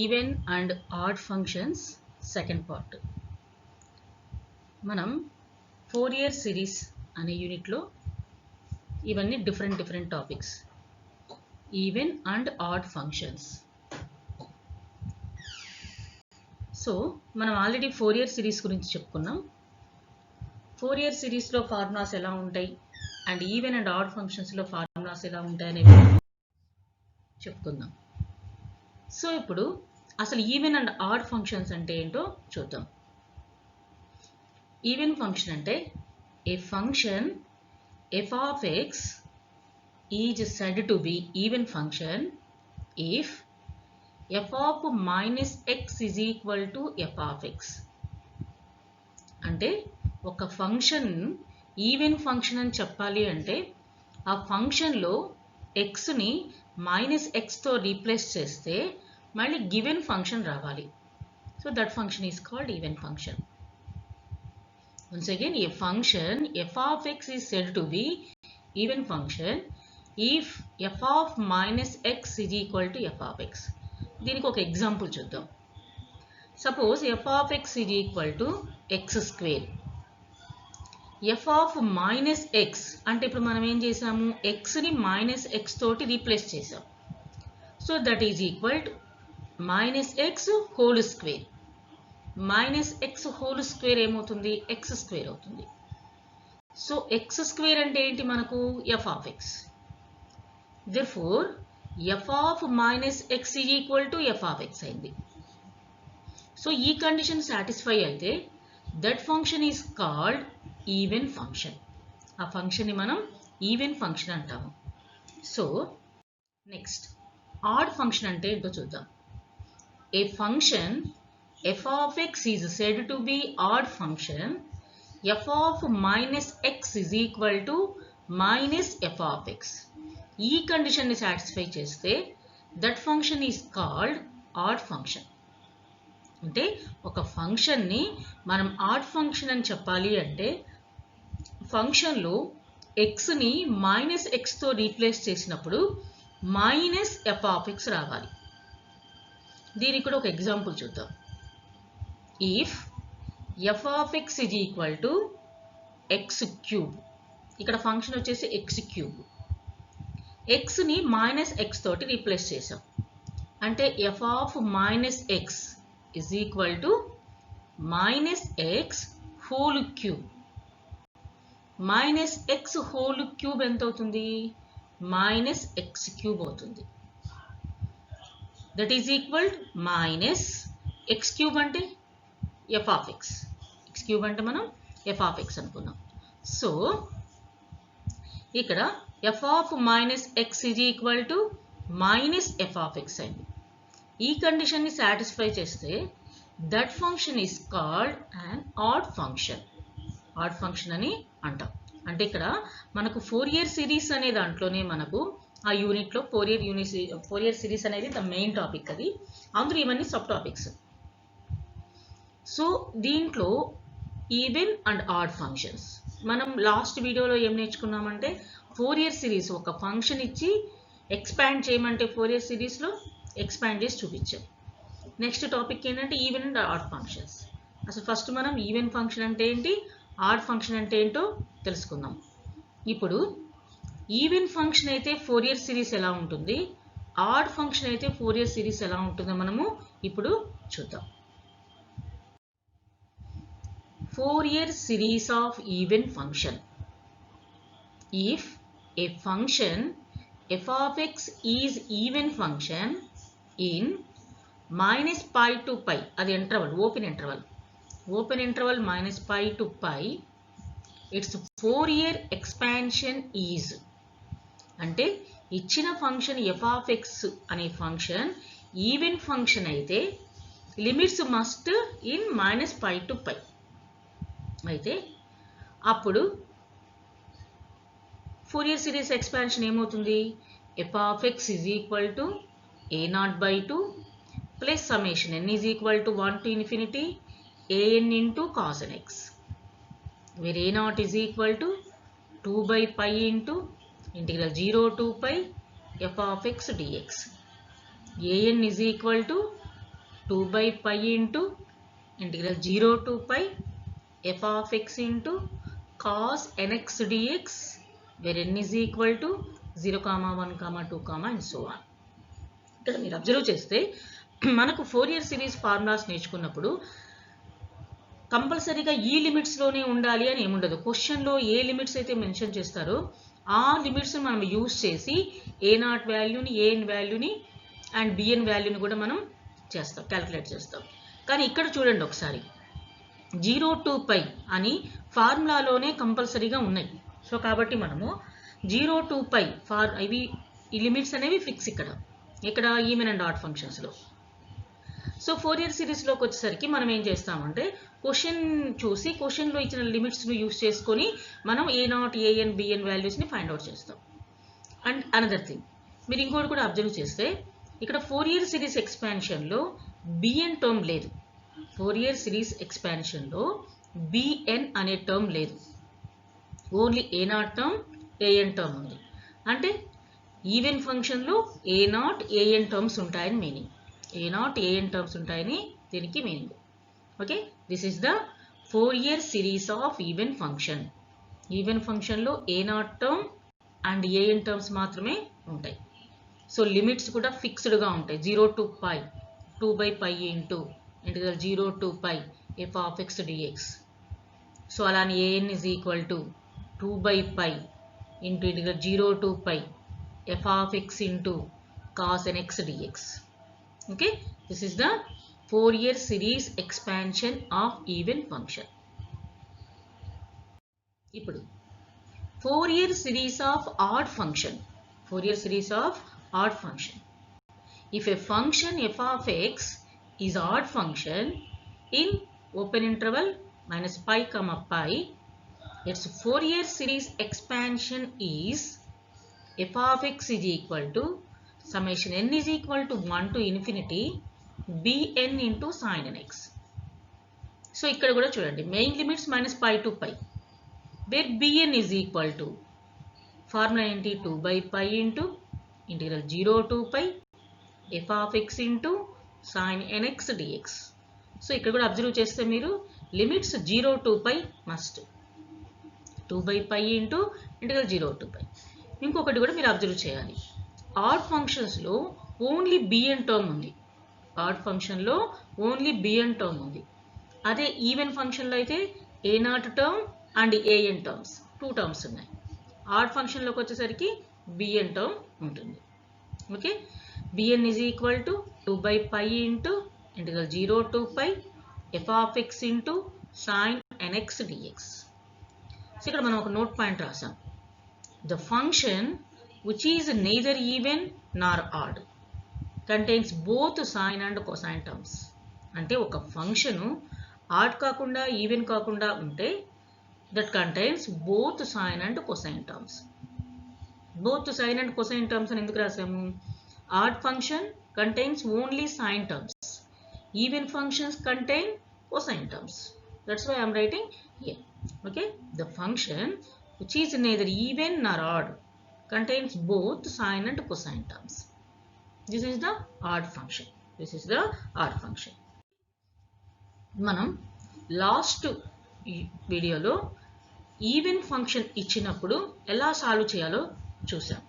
Even and odd functions second part. మనం Fourier series అనే యూనిట్లో ఇవన్నీ different topics. Even and odd functions. So మనం ఆల్రెడీ ఫోరియర్ సిరీస్ గురించి చెప్పుకున్నాం. ఫోరియర్ సిరీస్లో ఫార్ములాస్ ఎలా ఉంటాయి అండ్ ఈవెన్ అండ్ ఆడ్ ఫంక్షన్స్లో ఫార్ములాస్ ఎలా ఉంటాయి అనేవి చెప్పుకుందాం. సో ఇప్పుడు అసలు ఈవెన్ అండ్ ఆడ్ ఫంక్షన్స్ అంటే ఏంటో చూద్దాం. ఈవెన్ ఫంక్షన్ అంటే ఏ function f of x is said to be even function if f of minus x is equal to f of x. అంటే ఒక ఫంక్షన్ ఈవెన్ ఫంక్షన్ అని చెప్పాలి అంటే ఆ ఫంక్షన్లో xని -xతో రీప్లేస్ చేస్తే మళ్ళీ గివెన్ ఫంక్షన్ రావాలి. So that function is called even function. Once again, a function f of x is said to be even function if f of minus x is equal to f of x. దీనికి ఒక example చూద్దాం. Suppose f of x is equal to x square. f of minus x అంటే ఇప్పుడు మనం ఏం చేసాము, xని -x తోటి రీప్లేస్ చేసాం. So that is equal to -x whole square. -x whole square ఏమవుతుంది, x స్క్వేర్ అవుతుంది. సో x స్క్వేర్ అంటే ఏంటి మనకు, f of x. Therefore f of -x is equal to f of x అయింది. So ఈ condition satisfy అయితే that function is called even function. ఆ ఫంక్షన్ని మనం ఈవెన్ ఫంక్షన్ అంటాము. సో నెక్స్ట్ ఆడ్ ఫంక్షన్ అంటే ఏంటో చూద్దాం. ఏ function f of x is said to be odd function f of minus x is equal to minus f of x. ఈ condition ని satisfy చేస్తే that function is called add function. అంటే ఒక function ని మనం ఆడ్ ఫంక్షన్ అని చెప్పాలి అంటే ఫంక్షన్లో xని -x తో రీప్లేస్ చేసినప్పుడు -f of x రావాలి. దీనికి కూడా ఒక ఎగ్జాంపుల్ చూద్దాం. If f of x is equal to x cube, ఇక్కడ ఫంక్షన్ వచ్చేసి x cube, xని -x తోటి రీప్లేస్ చేసాం అంటే f of -x is equal to -x whole cube. -x whole cube ఎంత అవుతుంది, -x cube అవుతుంది. That is equal -x cube అంటే f of x. x cube అంటే మనం f of x అనుకున్నాం. సో ఇక్కడ f of -x is equal to -f of x అయింది. ఈ కండిషన్ ని సాటిస్ఫై చేస్తే that function is called an add function. Add function అని అంటాం. అంటే ఇక్కడ మనకు ఫోరియర్ సిరీస్ అనే దాంట్లోనే మనకు ఆ యూనిట్లో ఫోరియర్ సిరీస్ అనేది ద మెయిన్ టాపిక్. అది అందులో ఇవన్నీ సబ్ టాపిక్స్. సో దీంట్లో ఈవెన్ అండ్ ఆడ్ ఫంక్షన్స్ మనం లాస్ట్ వీడియోలో ఏం నేర్చుకున్నామంటే ఫోరియర్ సిరీస్ ఒక ఫంక్షన్ ఇచ్చి ఎక్స్పాండ్ చేయమంటే ఫోరియర్ సిరీస్లో ఎక్స్పాండ్ చేసి చూపించాం. నెక్స్ట్ టాపిక్ ఏంటంటే ఈవెన్ అండ్ ఆడ్ ఫంక్షన్స్. అసలు ఫస్ట్ మనం ఈవెన్ ఫంక్షన్ అంటే ఏంటి, ఆడ్ ఫంక్షన్ అంటే ఏంటో తెలుసుకుందాం. ఇప్పుడు ఈవెన్ ఫంక్షన్ అయితే ఫోరియర్ సిరీస్ ఎలా ఉంటుంది, ఆడ్ ఫంక్షన్ అయితే ఫోరియర్ సిరీస్ ఎలా ఉంటుందో మనము ఇప్పుడు చూద్దాం. Fourier series of even function. If a function f of x is even function in -pi to pi, అది interval, open interval -pi to pi, its Fourier expansion is, అంటే ఇచ్చిన function f of x అనే function even function అయితే limits must in -pi to pi అయితే అప్పుడు Fourier series expansion ఏమవుతుంది, f of x is equal to a0/2 plus summation n is equal to 1 to infinity an into cos nx, where a0 is equal to 2/pi into integral 0 to pi f of x dx. an is equal to 2 by pi into integral 0 to pi f of x into cos nx dx, where n is equal to 0, 1, 2, and so on. ఇక్కడ మీరు observe చేస్తే మనకు Fourier series formulas నేర్చుకున్నప్పుడు కంపల్సరీగా ఈ లిమిట్స్లోనే ఉండాలి అని ఏముండదు. క్వశ్చన్లో ఏ లిమిట్స్ అయితే మెన్షన్ చేస్తారో ఆ లిమిట్స్ మనం యూజ్ చేసి a0 వాల్యూని, an వాల్యూని అండ్ bn వాల్యూని కూడా మనం చేస్తాం, క్యాలిక్యులేట్ చేస్తాం. కానీ ఇక్కడ చూడండి ఒకసారి 0 to pi అని ఫార్ములాలోనే కంపల్సరీగా ఉన్నాయి. సో కాబట్టి మనము 0 to pi ఇవి ఈ లిమిట్స్ అనేవి ఫిక్స్ ఇక్కడ ఈవెన్ అండ్ ఆడ్ ఫంక్షన్స్లో. సో ఫోరియర్ సిరీస్లోకి వచ్చేసరికి మనం ఏం చేస్తామంటే క్వశ్చన్ చూసి క్వశ్చన్లో ఇచ్చిన లిమిట్స్ను యూస్ చేసుకొని మనం a0, an, bn వాల్యూస్ని ఫైండ్ అవుట్ చేస్తాం. అండ్ అనదర్ థింగ్, మీరు ఇంకోటి కూడా అబ్జర్వ్ చేస్తే ఇక్కడ ఫోరియర్ సిరీస్ ఎక్స్పాన్షన్లో bn టర్మ్ లేదు. ఫోరియర్ సిరీస్ ఎక్స్పాన్షన్లో bn అనే టర్మ్ లేదు. Only a0 term, an term ఉంది. అంటే ఈవెన్ ఫంక్షన్లో a0, an టర్మ్స్ ఉంటాయని మీనింగ్. a0, an టర్మ్స్ ఉంటాయని దీనికి meaning. Okay, this is the Fourier series of even function. Even ఫంక్షన్లో a0 term and an terms మాత్రమే ఉంటాయి. సో లిమిట్స్ కూడా ఫిక్స్డ్గా ఉంటాయి. 0 to pi 2 by pi into integral 0 to pi f of x dx. So అలానే an is equal to 2 by pi into integral 0 to pi f of x into cos nx dx. Okay, this is the Fourier series expansion of even function. ఇప్పుడు Fourier series of odd function. Fourier series of odd function. If a function f of x is odd function in open interval minus pi comma pi, its Fourier series expansion is f of x is equal to summation n is equal to 1 to infinity bn into sin nx. So ఇక్కడ కూడా చూడండి main limits minus pi to pi, where bn is equal to formula ఏంటి 2 by pi into integral 0 to pi f of x into sin nx dx. So ఇక్కడ కూడా observe చేస్తే మీరు limits 0 to pi must 2 by pi into integral 0 to pi. ఇంకొకటి కూడా మీరు observe చేయాలి, add ఫంక్షన్స్లో ఓన్లీ bn టర్మ్ ఉంది. ఆడ్ ఫంక్షన్లో ఓన్లీ bn టర్మ్ ఉంది. అదే ఈవెన్ ఫంక్షన్లో అయితే a0 term and an terms 2 terms ఉన్నాయి. ఆడ్ ఫంక్షన్లోకి వచ్చేసరికి bn టర్మ్ ఉంటుంది. Okay, bn is equal to 2 by pi into integral 0 to pi f of x into sin nx dx. So ఇక్కడ మనం ఒక నోట్ పాయింట్ రాసాం, the function which is neither even nor odd contains both sine and cosine terms. అంటే ఒక function add కాకుండా even కాకుండా ఉంటే that contains both sine and cosine terms. both sine and cosine terms అని ఎందుకు రాసాము? odd function contains only sine terms, even functions contain cosine terms. That's why I am writing here. Okay, the function which is neither even nor odd contains both sine and cosine terms. This is the odd function. This is the odd function. మనం last వీడియోలో even function ఇచ్చినప్పుడు ఎలా solve చేయాలో చూసాం.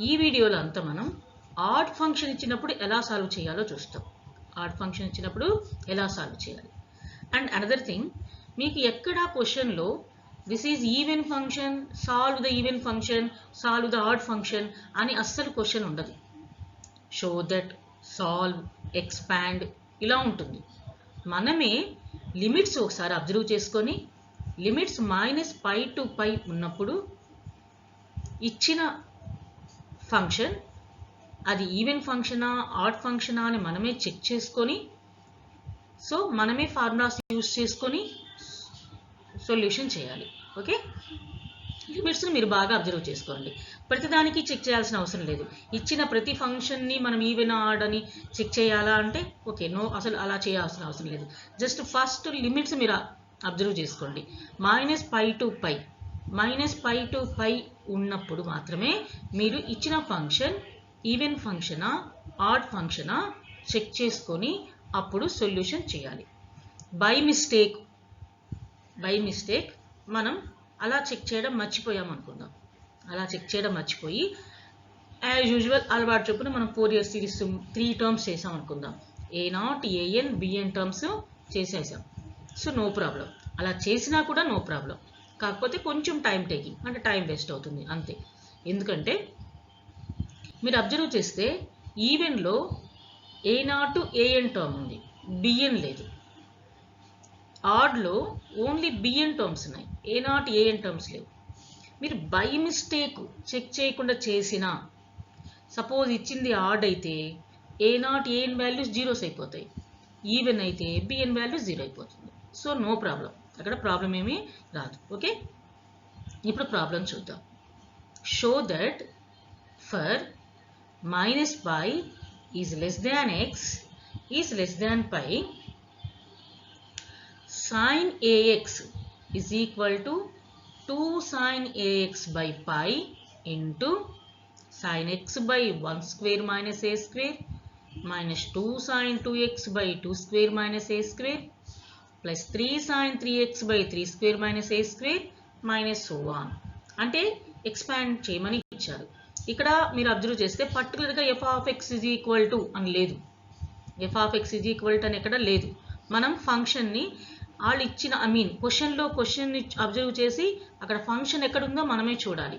ఈ వీడియోలో అంతా మనం ఆడ్ ఫంక్షన్ ఇచ్చినప్పుడు ఎలా సాల్వ్ చేయాలో చూస్తాం. ఆడ్ ఫంక్షన్ ఇచ్చినప్పుడు ఎలా సాల్వ్ చేయాలి. అండ్ అనదర్ థింగ్, మీకు ఎక్కడ క్వశ్చన్లో this is even function, solve the even function, solve the odd function అని అస్సలు క్వశ్చన్ ఉండదు. షో దట్, సాల్వ్, ఎక్స్పాండ్ ఇలా ఉంటుంది. మనమే లిమిట్స్ ఒకసారి అబ్జర్వ్ చేసుకొని limits minus pi to pi ఉన్నప్పుడు ఇచ్చిన ఫంక్షన్ అది ఈవెన్ ఫంక్షనా ఆడ్ ఫంక్షనా అని మనమే చెక్ చేసుకొని, సో మనమే ఫార్ములాస్ యూస్ చేసుకొని సొల్యూషన్ చేయాలి. ఓకే, లిమిట్స్ని మీరు బాగా అబ్జర్వ్ చేసుకోండి. ప్రతిదానికి చెక్ చేయాల్సిన అవసరం లేదు. ఇచ్చిన ప్రతి ఫంక్షన్ని మనం ఈవెన్ ఆడ్ అని చెక్ చేయాలా అంటే ఓకే, నో, అసలు అలా చేయాల్సిన అవసరం లేదు. జస్ట్ ఫస్ట్ లిమిట్స్ మీరు అబ్జర్వ్ చేసుకోండి. మైనస్ పై టు పై ఉన్నప్పుడు మాత్రమే మీరు ఇచ్చిన ఫంక్షన్ ఈవెన్ ఫంక్షనా ఆడ్ ఫంక్షనా చెక్ చేసుకొని అప్పుడు సొల్యూషన్ చేయాలి. బై మిస్టేక్ మనం అలా చెక్ చేయడం మర్చిపోయాం అనుకుందాం. అలా చెక్ చేయడం మర్చిపోయి యాజ్ యూజువల్ అలవాటు చొప్పున మనం ఫోరియర్ సిరీస్ 3 టర్మ్స్ చేసాం అనుకుందాం. A0, AN, BN టర్మ్స్ చేసేసాం. So no problem. అలా చేసినా కూడా నో ప్రాబ్లం. కాకపోతే కొంచెం టైం టేకింగ్, అంటే టైం వేస్ట్ అవుతుంది అంతే. ఎందుకంటే మీరు అబ్జర్వ్ చేస్తే ఈవెన్లో A0, AN టర్మ్ ఉంది, BN లేదు. ఆడ్లో ఓన్లీ BN టర్మ్స్ ఉన్నాయి, A0, AN టర్మ్స్ లేవు. మీరు బై మిస్టేక్ చెక్ చేయకుండా చేసినా, సపోజ్ ఇచ్చింది ఆడ్ అయితే A0, AN వాల్యూస్ జీరోస్ అయిపోతాయి, ఈవెన్ అయితే BN వాల్యూస్ 0 అయిపోతుంది. సో నో ప్రాబ్లం, అక్కడ ప్రాబ్లం ఏమీ రాదు. ఓకే, ఇప్పుడు ప్రాబ్లం చూద్దాం. Show that for minus pi is less than x is less than pi, sin ax is equal to 2 sin ax by pi into sin x by 1 square minus a square minus 2 sin 2x by 2 square minus a square plus 3 sin 3x by 3 square minus a square minus so on. అంటే expand చేయమని ఇచ్చారు. ఇక్కడ మీరు observe చేస్తే పర్టికులర్గా f of x is equal to అని లేదు, f of x is equal to అని ఎక్కడ లేదు. మనం ఫంక్షన్ని వాళ్ళు ఇచ్చిన క్వశ్చన్లో క్వశ్చన్ని అబ్జర్వ్ చేసి అక్కడ ఫంక్షన్ ఎక్కడుందో మనమే చూడాలి.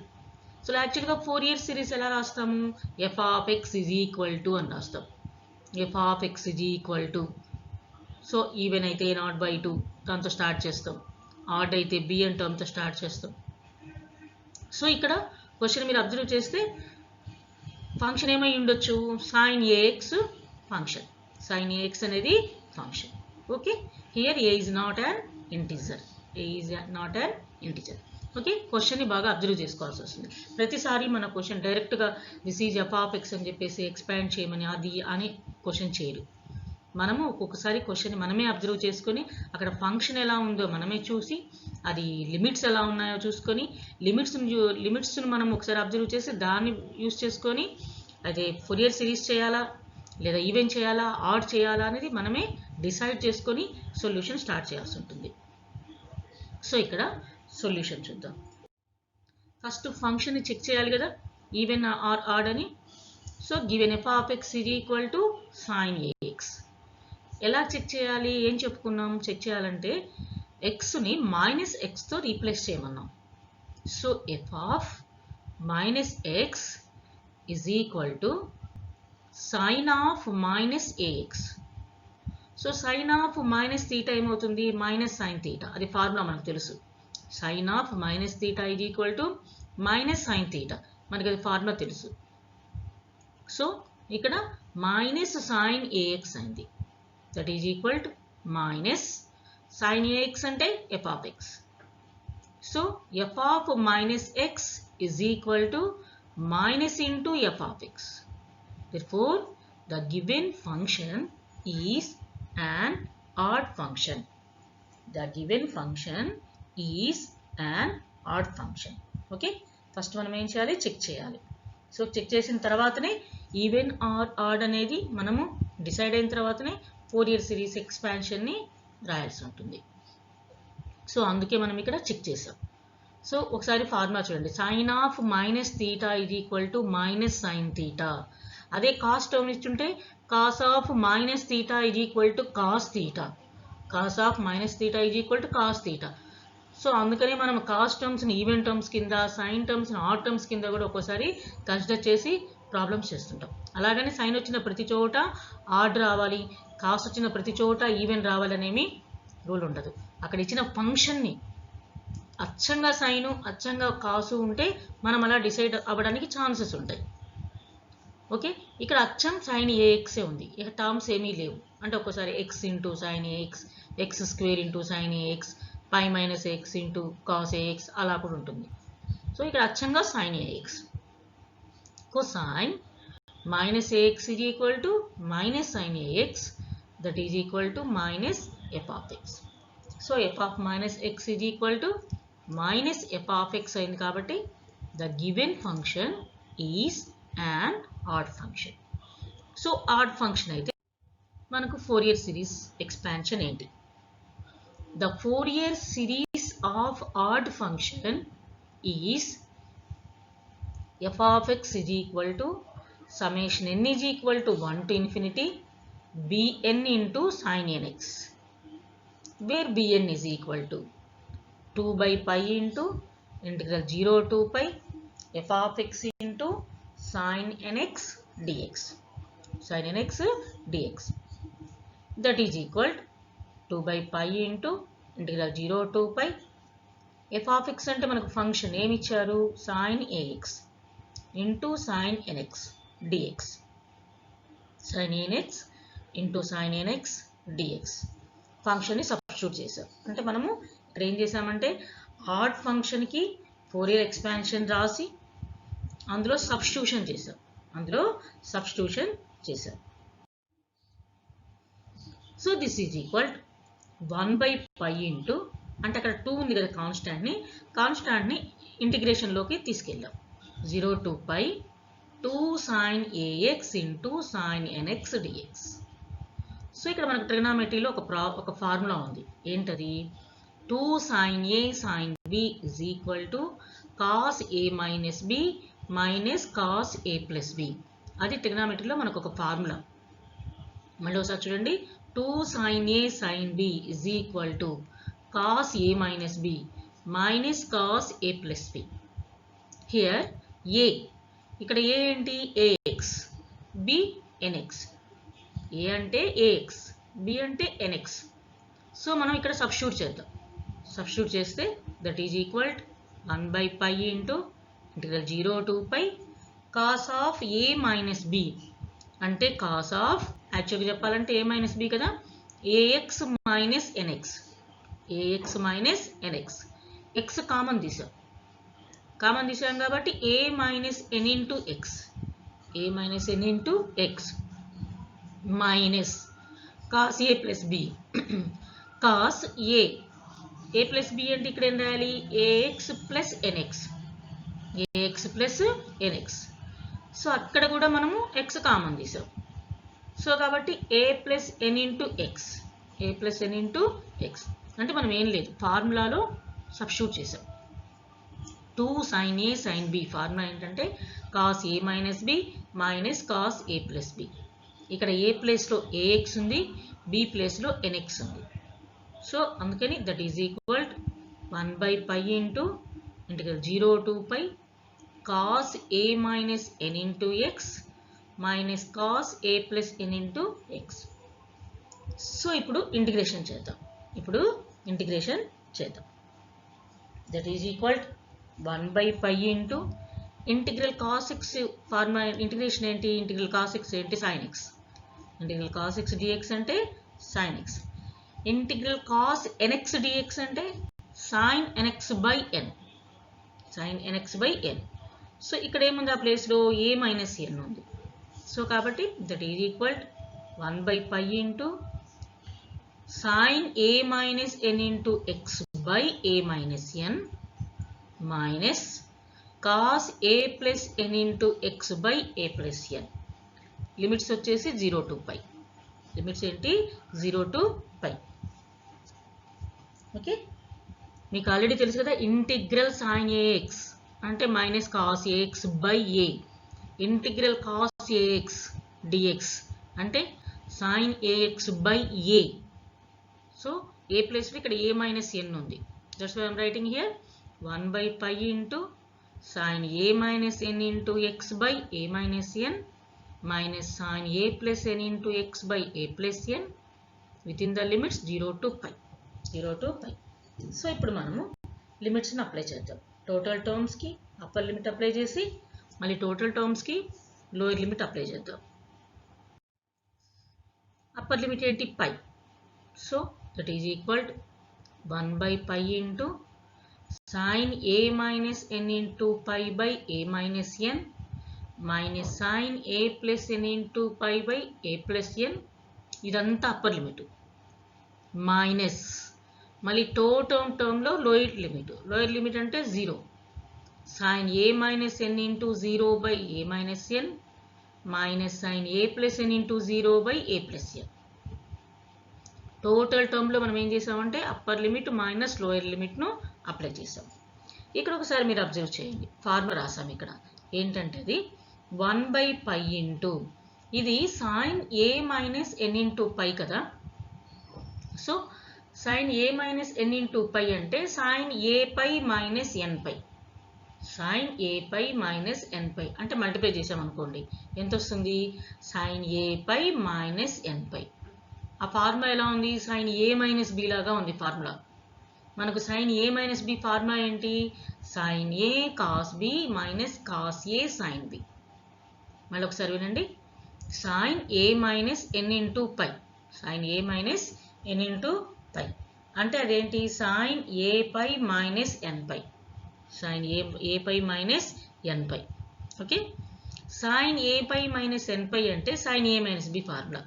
సో యాక్చువల్గా ఫోరియర్ సిరీస్ ఎలా రాస్తాము, f of x is equal to అని రాస్తాం. f of x is equal to, so even అయితే A0/2 దాంతో స్టార్ట్ చేస్తాం, ఆడ్ అయితే BN టర్మ్తో స్టార్ట్ చేస్తాం. సో ఇక్కడ క్వశ్చన్ మీరు అబ్జర్వ్ చేస్తే ఫంక్షన్ ఏమై ఉండొచ్చు, sin ax function, sin ax అనేది function. Okay, here a is not an integer, okay. క్వశ్చన్ని బాగా అబ్జర్వ్ చేసుకోవాల్సి వస్తుంది. ప్రతిసారి మన క్వశ్చన్ డైరెక్ట్గా this is f of x అని చెప్పేసి ఎక్స్పాండ్ చేయమని అది అని క్వశ్చన్ చేయరు. మనము ఒక్కొక్కసారి క్వశ్చన్ని మనమే అబ్జర్వ్ చేసుకొని అక్కడ ఫంక్షన్ ఎలా ఉందో మనమే చూసి, అది లిమిట్స్ ఎలా ఉన్నాయో చూసుకొని, లిమిట్స్ను మనం ఒకసారి అబ్జర్వ్ చేసి దాన్ని యూస్ చేసుకొని అదే ఫోరియర్ సిరీస్ చేయాలా లేదా ఈవెన్ చేయాలా ఆడ్ చేయాలా అనేది మనమే డిసైడ్ చేసుకొని సొల్యూషన్ స్టార్ట్ చేయాల్సి ఉంటుంది. సో ఇక్కడ సొల్యూషన్ చూద్దాం. ఫస్ట్ ఫంక్షన్ని చెక్ చేయాలి కదా, ఈవెన్ ఆర్ ఆడ్ అని. So given f of x is equal to sin ax. ఎలా చెక్ చేయాలి, ఏం చెప్పుకున్నాం, చెక్ చేయాలంటే ఎక్స్ని -xతో రీప్లేస్ చేయమన్నాం. So f of -x is equal to sin of -ax. So sin of -θ ఏమవుతుంది, -sin θ, అది ఫార్ములా మనకు తెలుసు. sin of -θ is equal to -sin θ, మనకి అది ఫార్ములా తెలుసు. సో ఇక్కడ -sin ax అయింది, that is equal to minus sin ax అంటే f of x. So f of minus x is equal to minus into f of x. Therefore the given function is an odd function. The given function is an odd function. Okay, first మనం ఏం చేయాలి, check చేయాలి. So check చేసిన తర్వాతనే even or add అనేది మనము decide అయిన తర్వాతనే ఫోరియర్ సిరీస్ ఎక్స్పాన్షన్ని రాయాల్సి ఉంటుంది. సో అందుకే మనం ఇక్కడ చెక్ చేసాం. సో ఒకసారి ఫార్ములా చూడండి, sin of -θ is equal to -sin θ. అదే కాస్ టర్మ్ ఇస్తుంటే cos of -θ is equal to cos θ. cos of -θ is equal to cos θ. So అందుకనే మనం కాస్ టర్మ్స్ని ఈవెన్ టర్మ్స్ కింద, సైన్ టర్మ్స్ని ఆడ్ టర్మ్స్ కింద కూడా ఒక్కోసారి కన్సిడర్ చేసి ప్రాబ్లమ్స్ చేస్తుంటాం. అలాగని సైన్ వచ్చిన ప్రతి చోట ఆడ్ రావాలి, కాస్ వచ్చిన ప్రతి చోట ఈవెన్ రావాలనేమి రూల్ ఉండదు. అక్కడ ఇచ్చిన ఫంక్షన్ని అచ్చంగా సైను అచ్చంగా కాసు ఉంటే మనం అలా డిసైడ్ అవ్వడానికి ఛాన్సెస్ ఉంటాయి. ఓకే, ఇక్కడ అచ్చం సైన్ ఏఎక్సే ఉంది, ఇక టర్మ్స్ ఏమీ లేవు. అంటే ఒక్కోసారి x into sine ax, x square into sine ax, pi minus x into cos ax అలా కూడా ఉంటుంది. సో ఇక్కడ అచ్చంగా sine ax. cosine minus ax is equal to minus sin ax, that is equal to minus f of x. So f of minus x is equal to minus f of x అయింది కాబట్టి the given function is an odd function. So odd function అయితే మనకు Fourier series expansion ఏంటి? The Fourier series of odd function is f of x is equal to summation n is equal to 1 to infinity bn into sin nx, where bn is equal to 2 by pi into integral 0 to pi f of x into sin nx dx, sin nx dx, that is equal to 2 by pi into integral 0 to pi f of x అంటే మనకు function ఏమి ఇచ్చారు? sin ax into sin nx dx, sin nx into sin nx dx ఫంక్షన్ని substitute చేసాం. అంటే మనము ఇక్కడ ఏం చేసామంటే ఆడ్ ఫంక్షన్కి ఫోరియర్ ఎక్స్పాన్షన్ రాసి అందులో సబ్స్టిట్యూషన్ చేసాం. So this is equal 1 by pi into అంటే అక్కడ 2 ఉంది కదా కాన్స్టాంట్ని ఇంటిగ్రేషన్లోకి తీసుకెళ్ళాం. 0 to pi 2 sin ax into sin nx dx. So ఇక్కడ మనకు ట్రిగనామెట్రీలో ఒక ఫార్ములా ఉంది. ఏంటది? 2 sin a sin b is equal to cos a minus b minus cos a plus b. అది ట్రిగనామెట్రీలో మనకు ఒక ఫార్ములా. మళ్ళీ ఒకసారి చూడండి. 2 sin a sin b is equal to cos a minus b minus cos a plus b. Here a, ఇక్కడ a ఏంటి? ax, b nx. a అంటే ax, b అంటే nx. సో మనం ఇక్కడ సబ్స్టిట్యూట్ చేస్తే that is equal 1 by pi into integral 0 to pi cos of a minus b అంటే cos of, యాక్చువల్గా చెప్పాలంటే a మైనస్ b కదా, ax minus nx, x common తీసాం కాబట్టి a minus n into x minus cos a plus b cos a plus b అంటే ఇక్కడ ఏం రాయాలి? ax plus nx. సో అక్కడ కూడా మనము x కామన్ తీసాం. సో కాబట్టి a plus n into x అంటే మనం ఏం లేదు, ఫార్ములాలో సబ్స్టిట్యూట్ చేసాం. 2 sin a sin b formula ఏంటంటే cos a minus b minus cos a plus b. ఇక్కడ a ప్లేస్లో ax ఉంది, b ప్లేస్లో nx ఉంది. సో అందుకని that is equal 1 by pi into integral 0 to pi cos a minus n into x minus cos a plus n into x. So ఇప్పుడు integration చేద్దాం. That is equal 1 by pi into integral cos x formula integration ఏంటి? Integral cos x ఏంటి? sin x. Integral cos x dx అంటే sin x. Integral cos nx dx అంటే sin nx by n. So ఇక్కడ ఏముంది? ఆ ప్లేస్లో a minus n ఉంది. So కాబట్టి that is equal 1 by pi into sin a minus n into x by a minus n minus cos a plus n into x by a plus n. Limits వచ్చేసి 0 to pi. లిమిట్స్ ఏంటి? 0 to pi. Okay, మీకు already తెలుసు కదా, integral sin ax అంటే minus cos ax by a, integral cos ax dx అంటే sin ax by a. So a ప్లేస్లో ఇక్కడ a మైనస్ n ఉంది. That's why I'm writing here 1 by pi into sin a minus n into x by a minus n minus sin a plus n into x by a plus n within the limits 0 to pi. So ఇప్పుడు మనము లిమిట్స్ని apply చేద్దాం. Total టర్మ్స్కి upper limit apply చేసి మళ్ళీ total టర్మ్స్కి lower limit apply చేద్దాం. Upper limit ఏంటి? Pi. So that is equal 1 by pi into sin a minus n into pi by a minus n minus sin a plus n into pi by a plus n. ఇదంతా upper limit minus మళ్ళీ టర్మ్లో lower limit అంటే 0 sin a minus n into 0 by a minus n minus sin a plus n into 0 by a plus n. Total టర్మ్లో మనం ఏం చేసామంటే upper limit minus lower లిమిట్ను apply చేసాం. ఇక్కడ ఒకసారి మీరు అబ్జర్వ్ చేయండి, ఫార్ములా రాసాం ఇక్కడ ఏంటంటే అది 1/π ఇంటూ ఇది sin a minus n into pi కదా. So sin a minus n into pi అంటే sin a pi minus n pi, sin a pi minus n pi అంటే మల్టిప్లై చేసామనుకోండి ఎంత వస్తుంది, sin a pi minus n pi. ఆ formula ఎలా ఉంది, sin a minus b లాగా ఉంది ఫార్ములా. మనకు sin a minus b formula ఏంటి, sin a cos b minus cos a sin b. మళ్ళీ ఒకసారి వినండి, sin a minus n into pi, sin a minus n into pi అంటే అదేంటి, sin a pi minus n pi, sin a pi minus n pi. Okay, sin a pi minus n pi అంటే sin a minus b formula,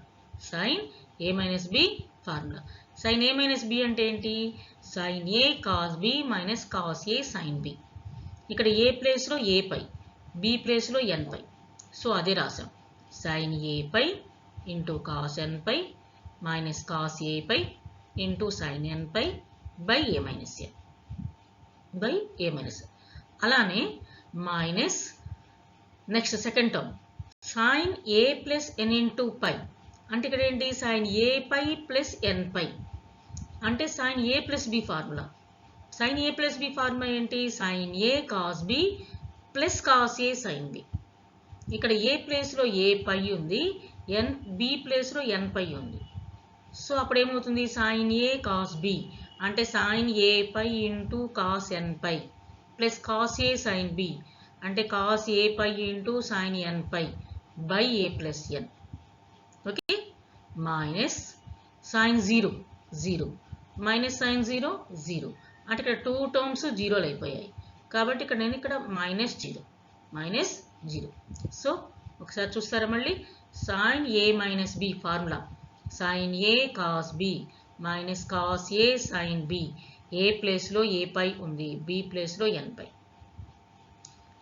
sin a minus b formula. sin a minus b అంటే ఏంటి, sin a cos b minus cos a sin b. ఇక్కడ a ప్లేస్లో a pi, b ప్లేస్లో n pi. So అదే రాసాం, sin a pi into cos n pi minus cos a pi into sin n pi by a minus n by a minus. అలానే minus next second term sin a plus n into pi అంటే ఇక్కడ ఏంటి, sin a pi plus n pi అంటే sin a plus b formula. sin a plus b formula ఏంటి, sin a cos b plus cos a sin b. ఇక్కడ a ప్లేస్లో a పై ఉంది, b ప్లేస్లో n పై ఉంది. సో అప్పుడు ఏమవుతుంది, sin a cos b అంటే sin a pi into cos n pi plus cos a sin b అంటే cos a pi into sin n pi by a plus n. Okay, minus sin 0 0 minus sin 0 0 అంటే ఇక్కడ two terms జీరోలు అయిపోయాయి కాబట్టి ఇక్కడ నేను ఇక్కడ minus 0. So ఒకసారి చూస్తారా మళ్ళీ, sin a minus b formula sin a cos b minus cos a sin b. a ప్లేస్లో a పై ఉంది, b ప్లేస్లో n పై.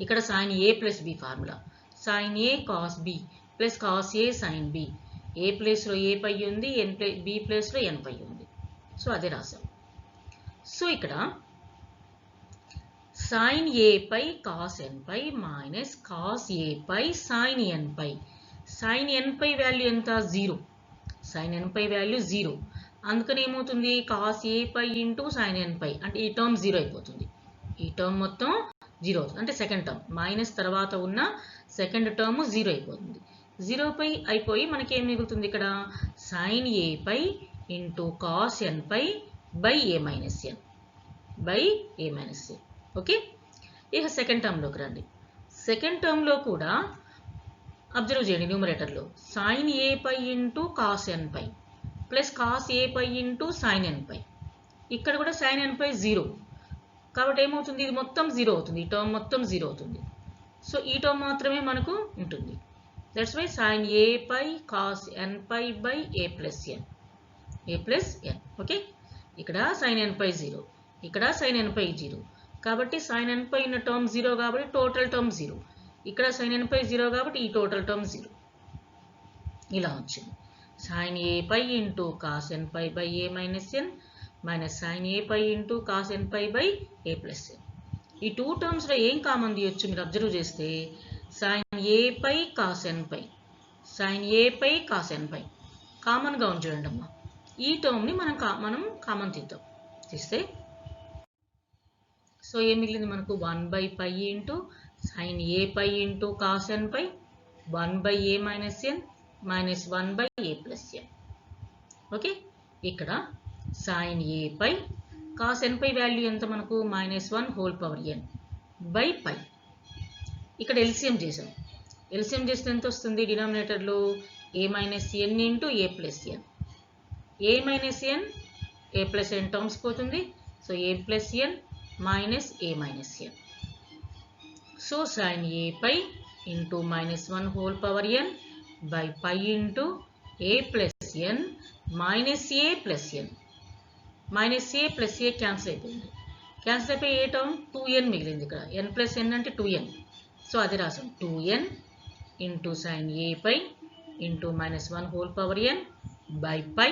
ఇక్కడ sin a plus b formula sin a cos b plus cos a sin b. a ప్లేస్లో a పై ఉంది, b ప్లేస్లో n పై ఉంది. So అదే రాసాం. సో ఇక్కడ sin a pi cos n pi minus cos a pi sin n pi. sin n pi value ఎంత, 0. sin n pi value 0, అందుకని ఏమవుతుంది, cos a pi into sin n pi అంటే ఈ term 0 అయిపోతుంది, ఈ టర్మ్ మొత్తం 0 అవుతుంది. అంటే సెకండ్ టర్మ్ మైనస్ తర్వాత ఉన్న సెకండ్ టర్మ్ 0 అయిపోతుంది. 0 పై అయిపోయి మనకి ఏం మిగులుతుంది ఇక్కడ, sin a pi into cos n pi by a minus n by a minus n. Okay, ఇక సెకండ్ టర్మ్లోకి రండి. సెకండ్ టర్మ్లో కూడా అబ్జర్వ్ చేయండి, న్యూమరేటర్లో sin a pi into cos n pi plus cos a pi into sin n pi. ఇక్కడ కూడా sin n pi 0 కాబట్టి ఏమవుతుంది, ఇది మొత్తం 0 అవుతుంది, ఈ టర్మ్ మొత్తం 0 అవుతుంది. సో ఈ టర్మ్ మాత్రమే మనకు ఉంటుంది. That's why sin a pi cos n pi by a plus n, a plus n. Okay, ఇక్కడ sin n పై 0, ఇక్కడ sin n పై 0 కాబట్టి sin n పై ఉన్న టర్మ్ 0 కాబట్టి టోటల్ టర్మ్ 0. ఇక్కడ sin n పై 0 కాబట్టి ఈ టోటల్ టర్మ్ 0. ఇలా వచ్చింది, sin a pi into cos n pi by a minus n minus sin a pi into cos n pi by a plus n. ఈ two టర్మ్స్లో ఏం common తీయొచ్చు మీరు అబ్జర్వ్ చేస్తే, sin a pi cos n pi, sin a pi cos n పై కామన్గా ఉంచండి అమ్మా. ఈ టర్మ్ని మనం కామన్ తీస్తే సో ఏం మిగిలింది మనకు, 1/π into sin a pi into cos n pi 1/a minus n minus 1/a plus n. Okay, ఇక్కడ sin a pi cos n pi value ఎంత మనకు, -1 whole power n by pi. ఇక్కడ ఎల్సిఎం చేసాం, LCM చేస్తే ఎంత వస్తుంది, డినామినేటర్లో a minus n into a plus n. a minus n a plus n terms పోతుంది, so a plus n minus a minus n. So sin a pi into -1 whole power n by pi into a plus n minus a plus n. Minus a plus a cancel అయిపోయింది, cancel అయిపోయి ఏ term 2n మిగిలింది. ఇక్కడ n plus n అంటే 2n. So అది రాసాం, 2n into sin a pi into -1 whole power n by pi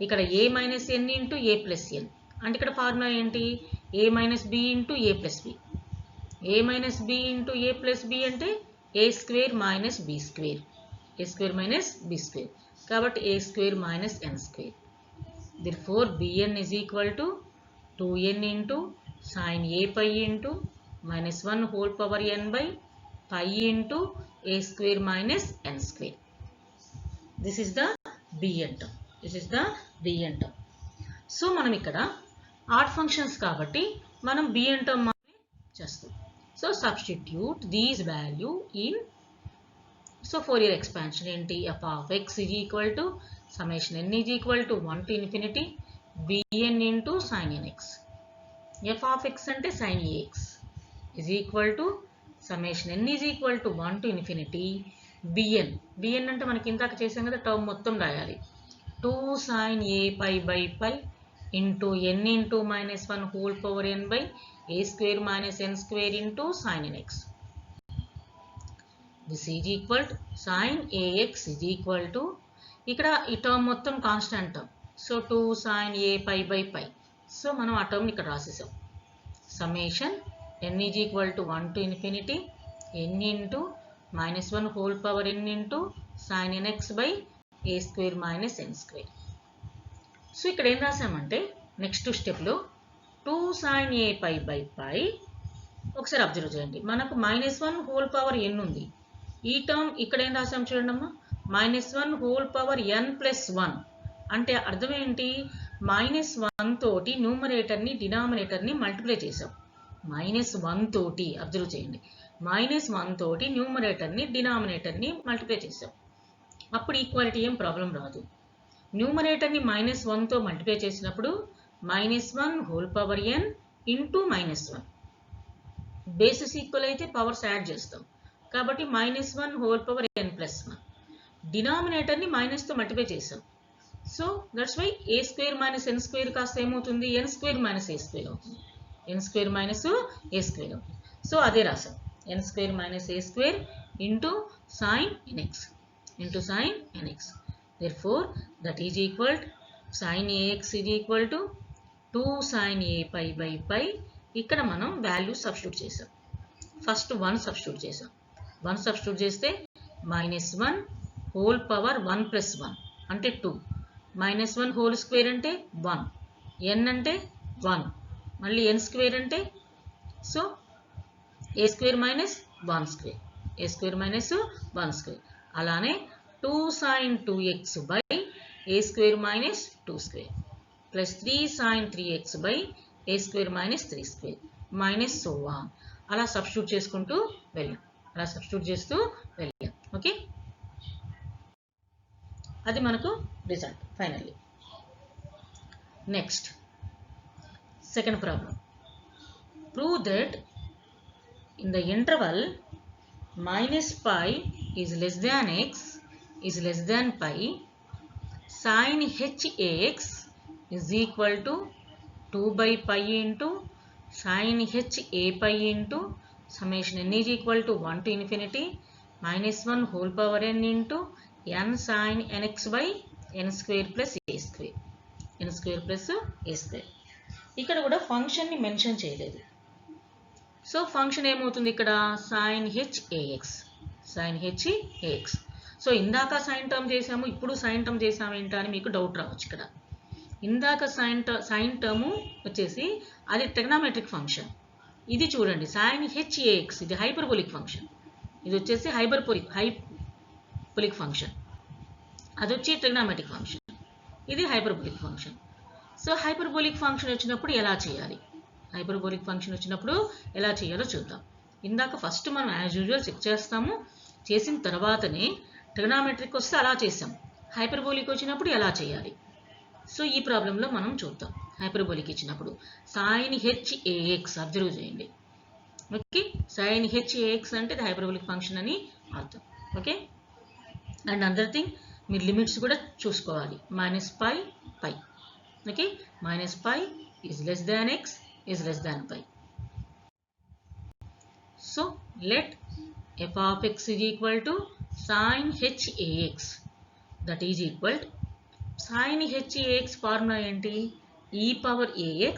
ఇక్కడ a minus n into a plus n. అంటే ఇక్కడ ఫార్ములా ఏంటి? a minus b into a plus b. a minus b into a plus b అంటే a square minus b square. a square minus b square. కాబట్టి a square minus n square. Therefore bn is equal to 2n into sin a pi into minus 1 whole power n by pi into a square minus n square. This is the bn term. This is the bn term. So మనం ఇక్కడ add functions కాబట్టి మనం bn term మాత్రమే చేస్తాం. So substitute these value in. So Fourier expansion ఏంటి? f of x is equal to summation n is equal to 1 to infinity bn into sin nx. f of x అంటే sin ax is equal to summation n is equal to 1 to infinity bn. bn అంటే మనకి ఇందాక చేసాం కదా, term మొత్తం రాయాలి. 2 sin a pi by pi into n into minus 1 whole power n by a square minus n square into sin nx. This is equal to sin ax is equal to, ఇక్కడ ఈ term మొత్తం constant term. So 2 sin a pi by pi. So మనం ఆ term ఇక్కడ రాసేసాం. Summation n is equal to 1 to infinity n into minus 1 whole power n into sin nx by a square minus n square. So ఇక్కడ ఏం రాసామంటే next స్టెప్లో 2 sin a pi by pi. ఒకసారి observe చేయండి, మనకు minus 1 whole power n ఉంది. ఈ term ఇక్కడ ఏం రాసాం చూడండి అమ్మా, minus 1 whole power n plus 1. అంటే అర్థం ఏంటి? మైనస్ 1 తోటి న్యూమరేటర్ని డినామినేటర్ని మల్టిప్లై చేసాం. మైనస్ 1 తోటి అబ్జర్వ్ చేయండి, మైనస్ 1 తోటి న్యూమరేటర్ని డినామినేటర్ని మల్టిప్లై చేసాం. అప్పుడు ఈక్వాలిటీ ఏం ప్రాబ్లం రాదు. న్యూమరేటర్ని మైనస్ 1తో మల్టిప్లై చేసినప్పుడు minus 1 whole power n into minus 1. Basis equal అయితే పవర్స్ యాడ్ చేస్తాం కాబట్టి minus 1 whole power n plus 1. డినామినేటర్ని మైనస్తో మల్టిప్లై చేసాం. So that's why a square minus n square కాస్త ఏమవుతుంది? N square minus a square అవుతుంది. N square minus a square అవుతుంది. సో అదే రాసాం, n square minus a square into sine n x into sine NX. Therefore that is equal to sin ax is equal to 2 sin a pi by pi. ఇక్కడ మనం value substitute చేసాం. First 1 substitute చేసాం. 1 substitute చేస్తే minus 1 whole power 1 plus 1 అంటే 2. Minus 1 whole square అంటే 1. n అంటే 1. మళ్ళీ n square అంటే సో ఏ స్క్వేర్ మైనస్ 1 స్క్వేర్. ఏ స్క్వేర్ మైనస్ 1 స్క్వేర్. అలానే 2 sin 2x by a square minus 2 square plus 3 sin 3x by a square minus 3 square minus so on. అలా substitute చేసుకుంటూ వెళ్ళాం. అలా substitute చేస్తూ వెళ్ళాం. ఓకే, అది మనకు result finally. Next second problem. Prove that in the interval minus pi is less than x is less than pi, sin hax is equal to 2 by pi into sin h a pi into summation n is equal to 1 to infinity minus 1 whole power n into n sin nx by n square plus a square. n square plus a square. ఇక్కడ కూడా function ని mention చేయలేదు. So function ఏమవుతుంది ఇక్కడ? sin hax. sin hax. So ఇందాక sign term చేసాము, ఇప్పుడు sign term చేసాము ఏంటా అని మీకు డౌట్ రావచ్చు. ఇక్కడ ఇందాక సైన్ టర్మ్ వచ్చేసి అది ట్రిగ్నామెట్రిక్ ఫంక్షన్. ఇది చూడండి sin hax, ఇది హైపర్బోలిక్ ఫంక్షన్. ఇది వచ్చేసి హైపర్బోలిక్ ఫంక్షన్. అది వచ్చి ట్రిగ్నామెట్రిక్ ఫంక్షన్. ఇది hyperbolic function. So hyperbolic function వచ్చినప్పుడు ఎలా చేయాలి? హైపర్బోలిక్ ఫంక్షన్ వచ్చినప్పుడు ఎలా చేయాలో చూద్దాం. ఇందాక ఫస్ట్ మనం యాజ్ యూజువల్ చెక్ చేస్తాము, చేసిన తర్వాతనే ట్రిగ్నామెట్రిక్ వస్తే అలా చేసాం. హైపర్బోలిక్ వచ్చినప్పుడు ఎలా చేయాలి? సో ఈ ప్రాబ్లంలో మనం చూద్దాం. హైపర్బోలిక్ ఇచ్చినప్పుడు sin hax అబ్జర్వ్ చేయండి. ఓకే, sin hax అంటే ఇది హైపర్బోలిక్ ఫంక్షన్ అని అర్థం. ఓకే, అండ్ అదర్ థింగ్ మీరు లిమిట్స్ కూడా చూసుకోవాలి. Minus pi pi. Okay, minus pi is less than x is less than pi. So let f of x is equal to sin hax, that is equal to sin hAx formula ఏంటి? e power ax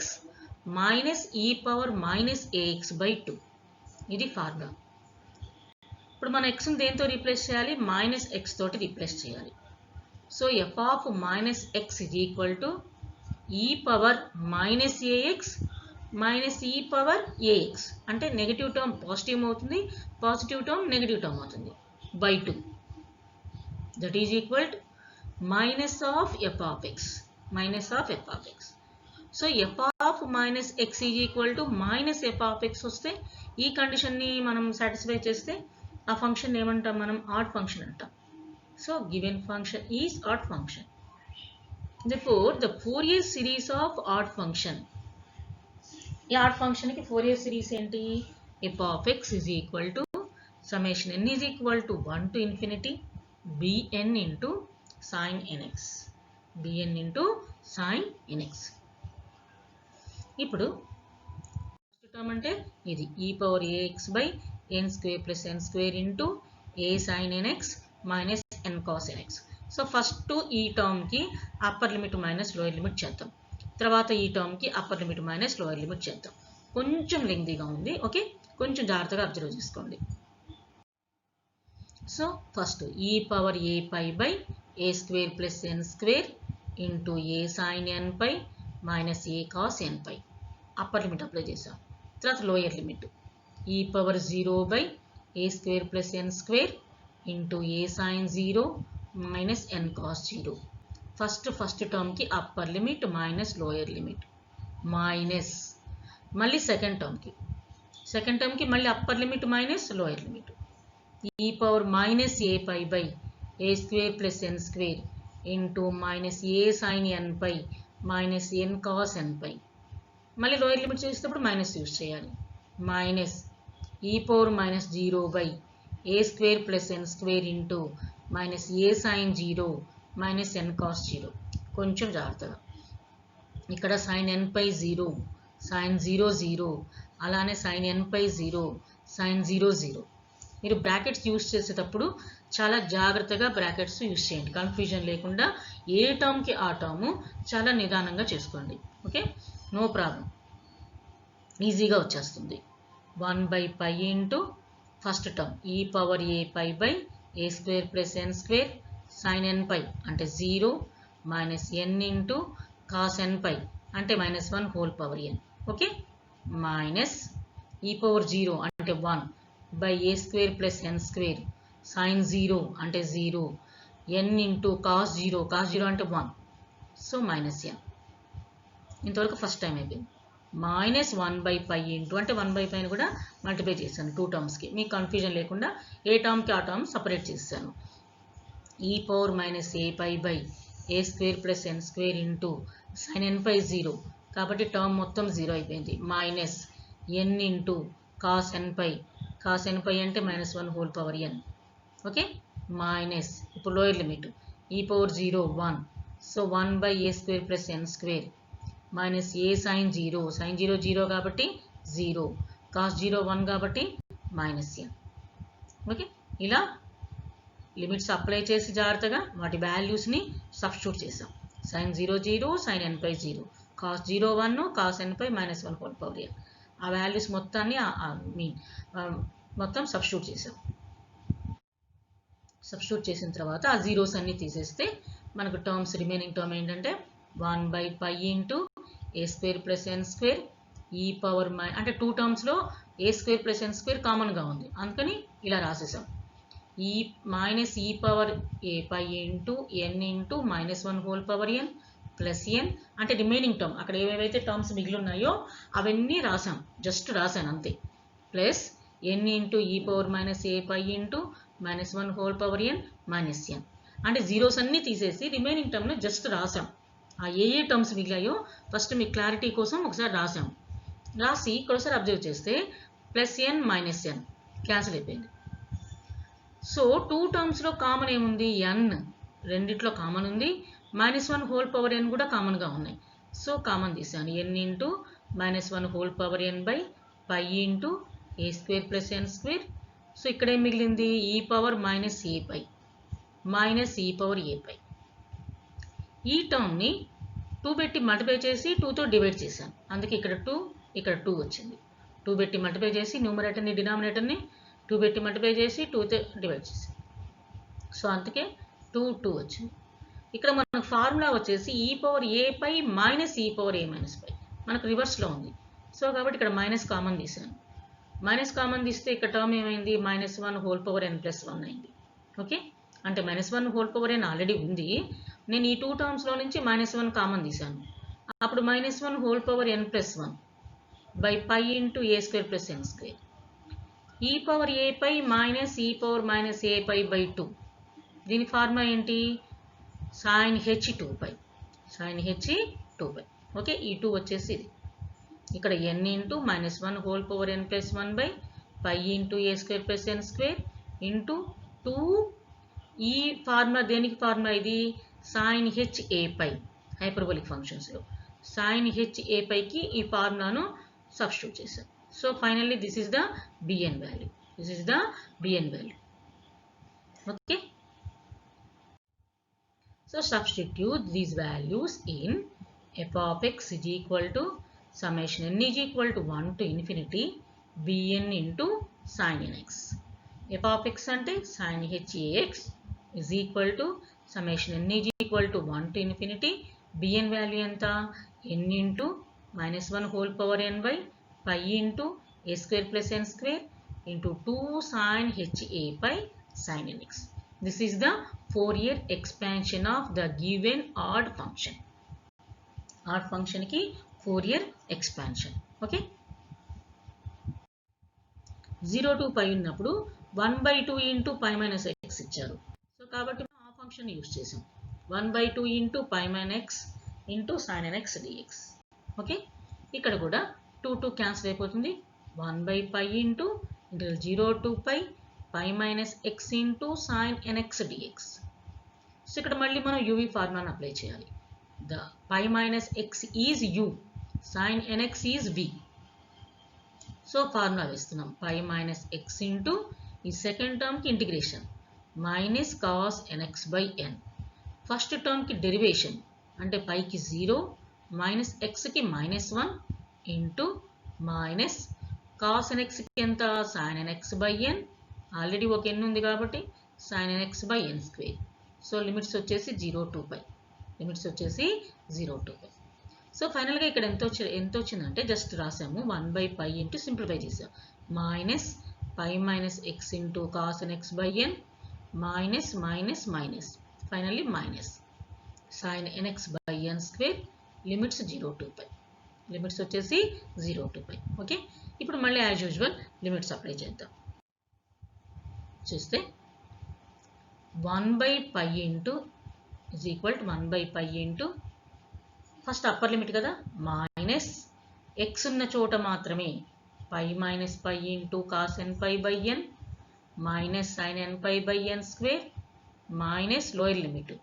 minus e power minus ax by 2. ఇది formula. ఇప్పుడు మన ఎక్స్ని దేంతో replace చేయాలి? Minus X తోటి replace చేయాలి. So f of minus X is equal to e power minus ax minus e power ax. అంటే negative term positive అవుతుంది, positive term negative term అవుతుంది, by 2. That is equal to minus of f of x, minus of f of x. So f of minus x is equal to minus f of x వస్తే ఈ కండిషన్ని మనం satisfy చేస్తే ఆ function ఏమంటాం మనం? Add function అంటాం. So given function is odd function. Therefore the Fourier series of odd function, ఈ add ఫంక్షన్కి ఫోరియర్ సిరీస్ ఏంటి? f of x is equal to summation n is equal to 1 to infinity bn into sin nx, bn into sin nx. ఇప్పుడు first term అంటే ఇది e power ax by n square plus n square into a sin nx minus n cos nx. So first ఈ టర్మ్కి upper limit minus lower limit చేద్దాం, తర్వాత ఈ టర్మ్కి upper limit minus lower limit చేద్దాం. కొంచెం లెంగ్తీగా ఉంది, ఓకే, కొంచెం జాగ్రత్తగా అబ్జర్వ్ చేసుకోండి. So first e power a pi by a square plus n square into a sin n pi minus a cos n pi upper limit apply చేసాం. తర్వాత lower limit e power 0 by a square plus n square into a sin 0 minus n cos 0. First టర్మ్కి upper limit minus lower limit minus, మళ్ళీ second టర్మ్కి మళ్ళీ upper limit minus lower limit e power minus a pi by a square plus n square into minus a sin n pi minus n cos n pi. మళ్ళీ lower limit చేసేటప్పుడు minus use చేయాలి. Minus e power minus 0 by a square plus n square into minus a sin 0 minus n cos 0. కొంచెం జాగ్రత్తగా, ఇక్కడ sin n pi 0, sin 0 0, అలానే sin n pi 0, sin 0 0. మీరు brackets use చేసేటప్పుడు చాలా జాగ్రత్తగా బ్రాకెట్స్ యూజ్ చేయండి, కన్ఫ్యూజన్ లేకుండా. ఏ టర్మ్కి ఆ టర్ము చాలా నిదానంగా చేసుకోండి, ఓకే, నో ప్రాబ్లం, ఈజీగా వచ్చేస్తుంది. 1 by pi into first term e power a pi by a square plus n square sin n pi అంటే 0 minus n into cos n pi అంటే minus 1 whole power n, okay, minus e power 0 అంటే 1 by a square plus n square sin 0 అంటే 0 n into cos 0 అంటే 1, so minus n. ఇంతవరకు first time అయిపోయింది. Minus 1 by pi into అంటే 1 by పైని కూడా multiply చేశాను 2 టర్మ్స్కి, మీకు కన్ఫ్యూజన్ లేకుండా ఏ టర్మ్కి ఆ టర్మ్ సపరేట్ చేశాను. e power minus a pi by a square plus n square into sin n pi 0, కాబట్టి టర్మ్ మొత్తం 0 అయిపోయింది. Minus n into cos n pi అంటే minus 1 whole power n, okay, minus ఇప్పుడు lower limit e power 0 1, so 1 by a square plus n square minus a sin 0 0 కాబట్టి 0, cos 0 1 కాబట్టి minus n, okay. ఇలా limits apply చేసి జాగ్రత్తగా వాటి వాల్యూస్ని substitute చేసాం. sin 0 0, sin n pi 0, cos 0 1, cos n pi minus 1 whole power n. ఆ values మొత్తాన్ని మొత్తం సబ్స్టిట్యూట్ చేసాం. సబ్స్టిట్యూట్ చేసిన తర్వాత ఆ జీరోస్ అన్ని తీసేస్తే మనకు టర్మ్స్ రిమైనింగ్ టర్మ్ ఏంటంటే 1 by pi into a square plus n square ఈ పవర్ అంటే 2 టర్మ్స్లో a square plus n square కామన్గా ఉంది, అందుకని ఇలా రాసేసాం. E minus e power a pi into n into minus 1 whole power n plus n అంటే రిమైనింగ్ టర్మ్, అక్కడ ఏవేవైతే టర్మ్స్ మిగిలి ఉన్నాయో అవన్నీ రాసాం, జస్ట్ రాశాను అంతే. Plus n into e power minus a pi into minus 1 whole power n minus n అంటే జీరోస్ అన్నీ తీసేసి రిమైనింగ్ టర్మ్లో జస్ట్ రాసాం. ఆ ఏ టర్మ్స్ మిగిలాయో ఫస్ట్ మీ క్లారిటీ కోసం ఒకసారి రాసాం. రాసి ఇక్కడొకసారి అబ్జర్వ్ చేస్తే plus n minus n cancel అయిపోయింది. సో 2 టర్మ్స్లో కామన్ ఏముంది? ఎన్ రెండిట్లో కామన్ ఉంది, మైనస్ 1 హోల్ పవర్ ఎన్ కూడా కామన్గా ఉన్నాయి. సో కామన్ తీసాను, n into minus 1 whole power n by pi into a square plus n square. So ఇక్కడ ఏం మిగిలింది? E power minus a pi minus e power a pi. ఈ టర్మ్ని 2 పెట్టి మల్టిప్లై చేసి 2తో డివైడ్ చేశాను. అందుకే ఇక్కడ 2 ఇక్కడ 2 వచ్చింది. 2 పెట్టి మల్టిప్లై చేసి న్యూమరేటర్ని డినామినేటర్ని 2 పెట్టి మల్టిప్లై చేసి 2తో డివైడ్ చేశాను. సో అందుకే 2 వచ్చింది. ఇక్కడ మనకు ఫార్ములా వచ్చేసి e power a pi minus e power a minus pi మనకు రివర్స్లో ఉంది. సో కాబట్టి ఇక్కడ మైనస్ కామన్ తీసాను. మైనస్ కామన్ తీస్తే ఇక్కడ టర్మ్ ఏమైంది, -1 హోల్ పవర్ n ప్లస్ 1 అయింది. ఓకే, అంటే -1 హోల్ పవర్ n ఆల్రెడీ ఉంది. నేను ఈ 2 టర్మ్స్లో నుంచి -1 కామన్ తీసాను. అప్పుడు -1 whole power n plus 1 by pi into a square plus n square. e power a pi minus e power minus a pi by 2. దీని formula ఏంటి, sin h 2 pi, sin h 2 pi. Okay, ఈ 2 వచ్చేసి ఇది. ఇక్కడ n into -1 whole power n plus 1 by pi into a square plus n square into 2. ఈ formula దేనికి formula ఇది, sin h a pi hyperbolic ఫంక్షన్స్లో sin h a పైకి ఈ ఫార్ములాను సబ్స్టిట్యూట్ చేశాను. So finally this is the bn value. This is the bn value. Okay, so substitute these values in f of x is equal to summation n is equal to 1 to infinity bn into sin nx. f of x ante sin h ax is equal to summation n is equal to 1 to infinity bn value enta n into -1 whole power n by pi into a square plus n square into 2 sin h a pi sin nx. This is the Fourier expansion of the given odd function. Odd function ki Fourier expansion. Okay. 0 to pi ఉన్నప్పుడు 1/2 into pi minus x ఇచ్చారు. So కాబట్టి మనం ఆ function use చేసాం. 1/2 into pi minus x into sin nx dx. Okay, ఇక్కడ కూడా 2 cancel అయిపోతుంది. 1/pi into 0 to pi pi minus x into sin nx dx. So ఇక్కడ మళ్ళీ మనం uv ఫార్ములాను అప్లై చేయాలి. The pi minus x is u, sin nx is v. So formula వేస్తున్నాం. pi minus x into ఈ second టర్మ్కి integration minus cos nx by n. First టర్మ్కి derivation అంటే పైకి 0 మైనస్ xకి -1 ఇంటూ మైనస్ cos nxకి ఎంత sin nx by n. Already ఒక n ఉంది కాబట్టి sin nx by n square. So limits వచ్చేసి 0 to pi. లిమిట్స్ వచ్చేసి 0 to pi. సో ఫైనల్గా ఇక్కడ ఎంత వచ్చిందంటే జస్ట్ రాసాము 1/pi ఇంటూ సింప్లిఫై చేసాం minus pi minus x into cos nx by n minus minus minus finally minus sin nx by n square. Limits 0 to pi. Limits వచ్చేసి 0 to pi. Okay, ఇప్పుడు మళ్ళీ as usual limits apply చేద్దాం. చూస్తే 1/pi into is equal to 1/pi into first upper limit కదా, minus x ఉన్న చోట మాత్రమే pi minus pi into cos npi by n minus sin npi by n square minus lower limit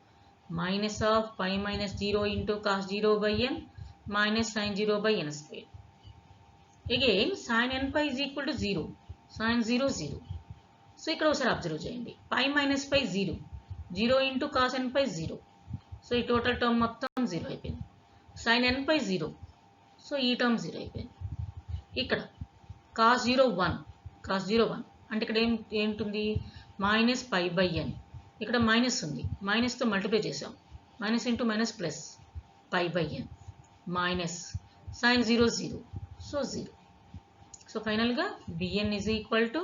minus of pi minus 0 into cos 0 by n minus sin 0 by n square. Again sin npi is equal to 0, sin 0 0. So ఇక్కడ ఒకసారి observe చేయండి, pi minus pi 0, 0 into cos npi 0. So ఈ total term మొత్తం 0 అయిపోయింది. sin npi 0, so ఈ term 0 అయిపోయింది. ఇక్కడ cos 0 1, cos 0 1 అంటే ఇక్కడ ఏంటుంది మైనస్ pi by n. ఇక్కడ మైనస్ ఉంది, మైనస్తో మల్టిప్లై చేసాం, minus into minus plus pi by n minus sin 0 0, so 0. So ఫైనల్గా bn is equal to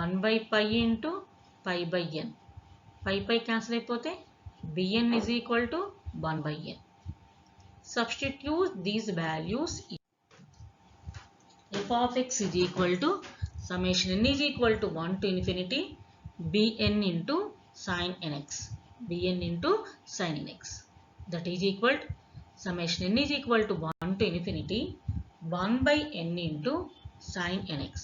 1/pi into pi by n. pi cancel అయిపోతే bn is equal to 1/n. Substitute these values. F of x is equal to summation n is equal to 1 to infinity bn into sin nx. bn into sin nx. That is equal to summation n is equal to 1 to infinity 1/n into sin nx.